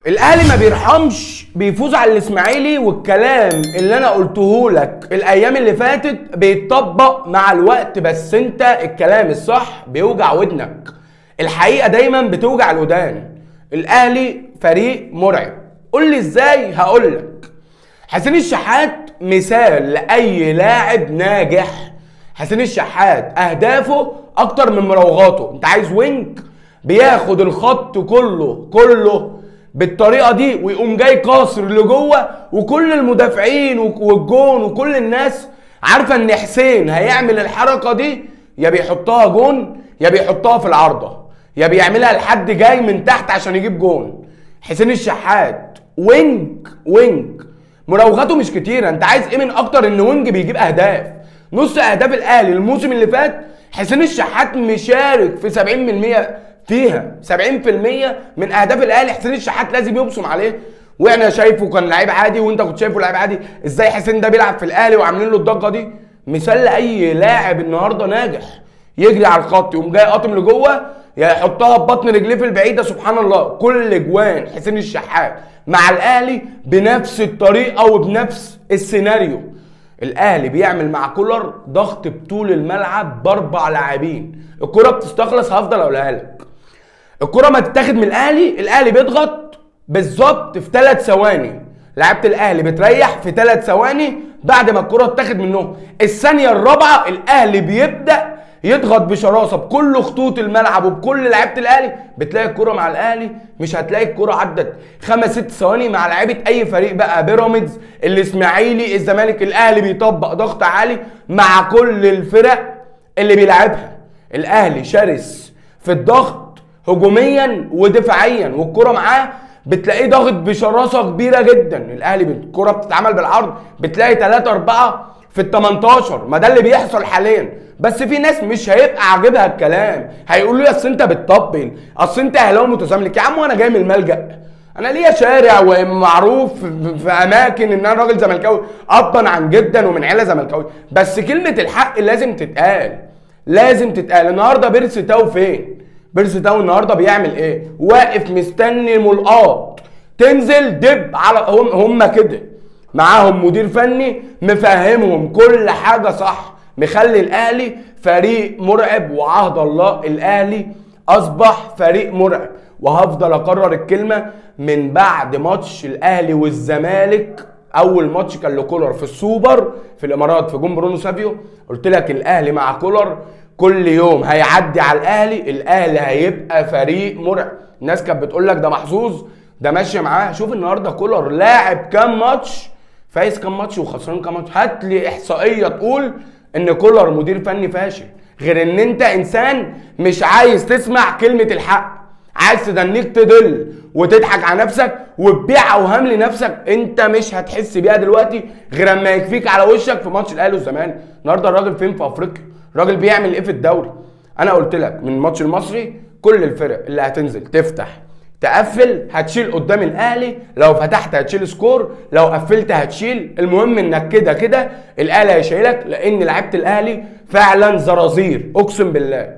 الاهلي ما بيرحمش، بيفوز على الاسماعيلي، والكلام اللي انا قلته لك الايام اللي فاتت بيتطبق مع الوقت، بس انت الكلام الصح بيوجع ودنك. الحقيقه دايما بتوجع الودان. الاهلي فريق مرعب. قول لي ازاي؟ هقول لك. حسين الشحات مثال لاي لاعب ناجح. حسين الشحات اهدافه اكتر من مراوغاته. انت عايز وينج بياخد الخط كله بالطريقه دي ويقوم جاي قاصر لجوه، وكل المدافعين والجون وكل الناس عارفه ان حسين هيعمل الحركه دي، يا بيحطها جون يا بيحطها في العارضه يا بيعملها لحد جاي من تحت عشان يجيب جون. حسين الشحات وينج مراوغاته مش كتيره. انت عايز ايه من اكتر ان وينج بيجيب اهداف؟ نص اهداف الاهلي الموسم اللي فات حسين الشحات مشارك في 70% فيها. 70% من اهداف الاهلي حسين الشحات لازم يبصم عليه. وانا شايفه كان لعيب عادي، وانت كنت شايفه لعيب عادي. ازاي حسين ده بيلعب في الاهلي وعاملين له الضجه دي؟ مثال لاي لاعب النهارده ناجح. يجري على الخط يقوم جاي قاطم لجوه، يا يحطها ببطن رجليه في البعيده. سبحان الله، كل جوان حسين الشحات مع الاهلي بنفس الطريقه وبنفس السيناريو. الاهلي بيعمل مع كولر ضغط بطول الملعب باربع لاعبين. الكره بتستخلص، هفضل اقولها لك. الكره ما تتاخد من الاهلي بيضغط بالظبط في 3 ثواني. لعيبه الاهلي بتريح في 3 ثواني بعد ما الكره تتاخد منهم. الثانيه الرابعه الاهلي بيبدا يضغط بشراسه بكل خطوط الملعب وبكل لعيبه الاهلي. بتلاقي الكره مع الاهلي، مش هتلاقي الكره عدت 5-6 ثواني مع لعيبه اي فريق بقى، بيراميدز، الاسماعيلي، الزمالك. الاهلي بيطبق ضغط عالي مع كل الفرق اللي بيلعبها. الاهلي شرس في الضغط هجوميا ودفاعيا، والكره معاه بتلاقيه ضاغط بشراسه كبيره جدا. الاهلي الكره بتتعمل بالعرض بتلاقي 3-4 في ال 18. ما ده اللي بيحصل حاليا. بس في ناس مش هيبقى عاجبها الكلام، هيقولوا لي اصل انت بتطبل، اصل انت اهلاوي متزملك. يا عم وانا جاي من الملجأ، انا ليا شارع ومعروف في اماكن ان انا راجل زملكاوي ابا عن جدا ومن عيله زملكاوي. بس كلمه الحق لازم تتقال، لازم تتقال. النهارده بيرسي تاو فين؟ بيرسي تاو النهارده بيعمل ايه؟ واقف مستني ملقاط تنزل دب على هم كده. معاهم مدير فني مفهمهم كل حاجه صح، مخلي الاهلي فريق مرعب. وعهد الله الاهلي اصبح فريق مرعب. وهفضل اكرر الكلمه من بعد ماتش الاهلي والزمالك. اول ماتش كان لكولر في السوبر في الامارات في جون برونو سافيو. قلت لك الاهلي مع كولر كل يوم هيعدي على الاهلي هيبقى فريق مرعب. الناس كانت بتقول لك ده محظوظ، ده ماشي معاه. شوف النهارده كولر لاعب كام ماتش، فايز كام ماتش وخسران كام ماتش. هات لي احصائيه تقول ان كولر مدير فني فاشل، غير ان انت انسان مش عايز تسمع كلمه الحق، عايز تدنيك تدل وتضحك على نفسك وتبيع اوهام لنفسك. انت مش هتحس بيها دلوقتي غير اما يكفيك على وشك في ماتش الاهلي والزمالك. النهارده الراجل فين في افريقيا؟ الراجل بيعمل ايه في الدوري؟ انا قلت لك من الماتش المصري كل الفرق اللي هتنزل تفتح تقفل هتشيل قدام الاهلي. لو فتحت هتشيل سكور، لو قفلت هتشيل. المهم انك كده الاهلي هيشيلك، لان لعيبه الاهلي فعلا زرازير اقسم بالله.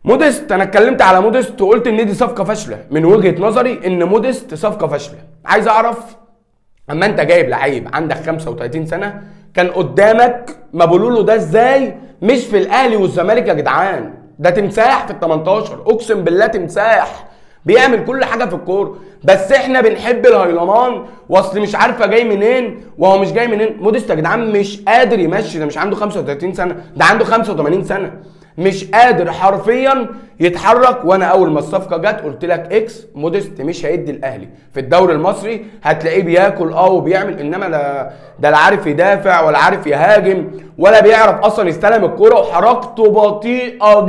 موديست، انا اتكلمت على موديست وقلت ان دي صفقه فاشله. من وجهه نظري ان موديست صفقه فاشله. عايز اعرف، اما انت جايب لعيب عندك 35 سنه كان قدامك مابولولو ده ازاي مش في الاهلي والزمالك يا جدعان؟ ده تمساح في ال 18 اقسم بالله، تمساح بيعمل كل حاجه في الكوره. بس احنا بنحب الهيلمان، واصل مش عارفه جاي منين وهو مش جاي منين. موديست يا جدعان مش قادر يمشي. ده مش عنده 35 سنه، ده عنده 85 سنه. مش قادر حرفيا يتحرك. وانا اول ما الصفقه جت قلت لك اكس موديست مش هيدي الاهلي في الدوري المصري. هتلاقيه بياكل وبيعمل، انما ده لا عارف يدافع ولا عارف يهاجم ولا بيعرف اصلا يستلم الكوره، وحركته بطيئه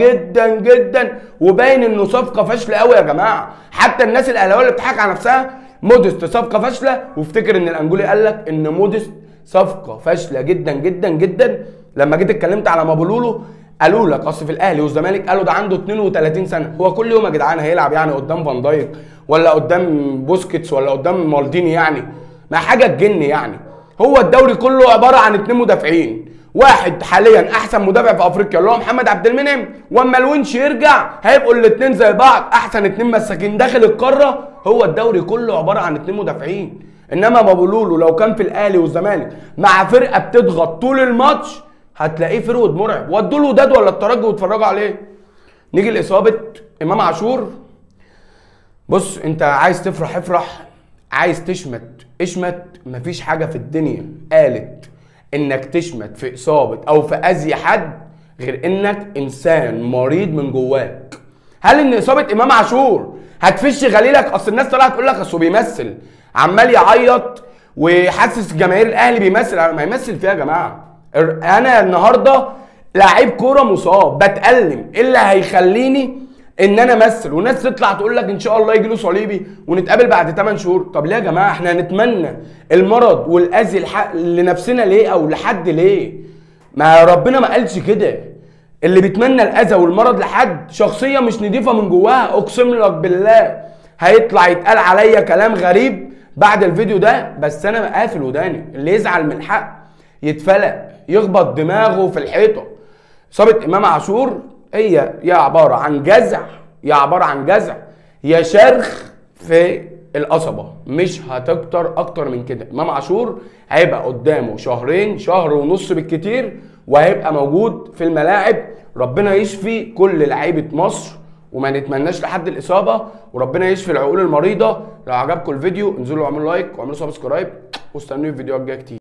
جدا وباين انه صفقه فاشله قوي يا جماعه. حتى الناس الاهلاويه اللي بتضحك على نفسها موديست صفقه فاشله، وافتكر ان الانجولي قال لك ان موديست صفقه فاشله جدا. لما جيت اتكلمت على مابولولو قالوا لك اصل في الاهلي والزمالك قالوا ده عنده 32 سنه. هو كل يوم يا جدعان هيلعب يعني قدام فان دايك ولا قدام بوسكيتس ولا قدام مالديني؟ يعني ما حاجه تجن يعني. هو الدوري كله عباره عن 2 مدافعين، واحد حاليا احسن مدافع في افريقيا اللي هو محمد عبد المنعم، واما الونش يرجع هيبقوا الاثنين زي بعض احسن 2 مساكين داخل القاره هو الدوري كله عباره عن 2 مدافعين، انما بابولولو لو كان في الاهلي والزمالك مع فرقه بتضغط طول الماتش هتلاقيه فرود مرعب. ودوا له وداد ولا الترجي واتفرجوا عليه. نيجي لاصابه امام عاشور. بص انت عايز تفرح افرح، عايز تشمت اشمت، مفيش حاجه في الدنيا قالت انك تشمت في اصابه او في اذى حد غير انك انسان مريض من جواك. هل ان اصابه امام عاشور هتفش غليلك؟ اصل الناس طلعت تقول لك اصل بيمثل، عمال يعيط وحاسس جماهير الاهلي بيمثل. ما يمثل فيها يا جماعه. انا النهارده لعيب كوره مصاب بتألم، ايه اللي هيخليني ان انا امثل والناس تطلع تقول لك ان شاء الله يجي له صليبي ونتقابل بعد 8 شهور؟ طب ليه يا جماعه؟ احنا هنتمنى المرض والاذى لنفسنا ليه او لحد ليه؟ ما ربنا ما قالش كده. اللي بيتمنى الاذى والمرض لحد شخصيه مش نضيفه من جواها، اقسم لك بالله هيطلع يتقال عليا كلام غريب بعد الفيديو ده، بس انا قافل وداني. اللي يزعل من حق يتفلق يخبط دماغه في الحيطه. اصابه امام عاشور هي يا عباره عن جزع، يا عباره عن جزع، يا شرخ في القصبه، مش هتكتر اكتر من كده. امام عاشور هيبقى قدامه شهرين، شهر ونص بالكتير، وهيبقى موجود في الملاعب. ربنا يشفي كل لعيبه مصر وما نتمناش لحد الاصابه، وربنا يشفي العقول المريضه. لو عجبكم الفيديو انزلوا اعملوا لايك واعملوا سبسكرايب واستنوني في فيديوهات جايه كتير.